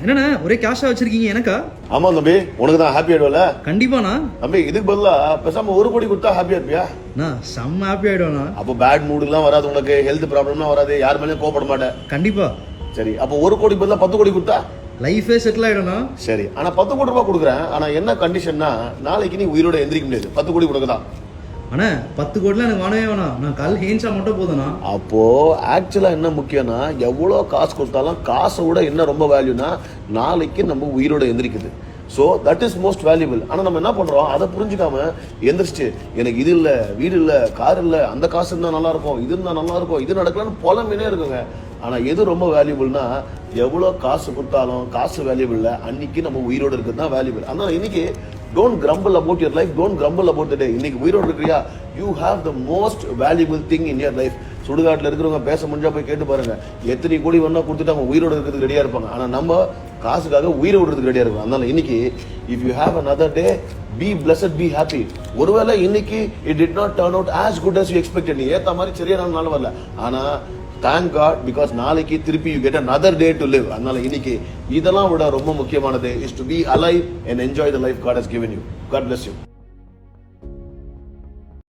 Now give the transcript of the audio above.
என்னண்ணா ஒரே கேஷா வச்சிருக்கீங்க எனக்கா? ஆமா தம்பி, உனக்கு தான் ஹாப்பி ஆயிடுவல. கண்டிப்பாண்ணா. தம்பி இதுக்கு பதிலா பேசாம 1 கோடி கொடுத்தா ஹாப்பியா இருப்பியா? நான் செம்ம ஹாப்பி ஆயிடுவேண்ணா. அப்போ பேட் மூடுலாம் வராது, உனக்கு ஹெல்த் ப்ராப்ளம்லாம் வராது, யார் மேலேயும் கோவப்பட மாட்டேன். கண்டிப்பா. சரி, அப்போ 1 கோடி பதிலா 10 கோடி கொடுத்தா லைஃபே செட்டில் ஆயிடும்ண்ணா. சரி, ஆனா 10 கோடி ரூபாய் கொடுக்குறேன். ஆனா என்ன கண்டிஷன்னா, நாளைக்கு நீ உயிரோட எந்திரிக்க முடியாது. 10 கோடி உனக்கு தான். அண்ணா 10 கோடிலாம் எனக்கு வானவே வேணாம். நான் கால் ஹேன்ஸா மட்டும் போதுண்ணா. அப்போ ஆக்சுவலா என்ன முக்கியம்னா, எவ்வளோ காசு கொடுத்தாலும் காசை விட என்ன ரொம்ப வேல்யூனா, நாளைக்கு நம்ம உயிரோட எந்திரிக்குது. So that is most valuable. ஆனால் நம்ம என்ன பண்ணுறோம், அதை புரிஞ்சுக்காம எந்திரிச்சு எனக்கு இது இல்லை, வீடு இல்லை, கார் இல்லை, அந்த காசு இருந்தால் நல்லா இருக்கும், இது இருந்தால் நல்லா இருக்கும், இது நடக்கலான்னு புலம்பினே இருக்குங்க. ஆனால் எது ரொம்ப வேல்யூபிள்னா, எவ்வளோ காசு கொடுத்தாலும் காசு வேல்யூபிள் இல்லை, அன்னைக்கு நம்ம உயிரோடு இருக்கிறது தான் வேல்யூபிள். அதனால் இன்னைக்கு don't grumble about your life, don't grumble about the day. இன்னைக்கு உயிரோடு இருக்கிறியா, you have the most valuable thing in your life. சுடுகாட்டில் இருக்கிறவங்க பேச முடிஞ்சா போய் கேட்டு பாருங்க, எத்தனை கோடி வேணா கொடுத்துட்டு அவங்க உயிரோடு இருக்கிறதுக்கு ரெடியா இருப்பாங்க. ஆனால் நம்ம காசுக்காக உயிரை விடுறதுக்கு ரெடியா இருக்கும். அதனால இன்னைக்கு if you have another day, be blessed, be happy. ஒருவேளை இன்னைக்கு it did not turn out as good as you expected. நீ ஏத்த மாதிரி சரியான நாள் வரல, ஆனா thank God, because நாளைக்கு திருப்பி you get another day to live. அதனால இன்னைக்கு இதெல்லாம் விட ரொம்ப முக்கியமானது is to be alive and enjoy the life God has given you. God bless you.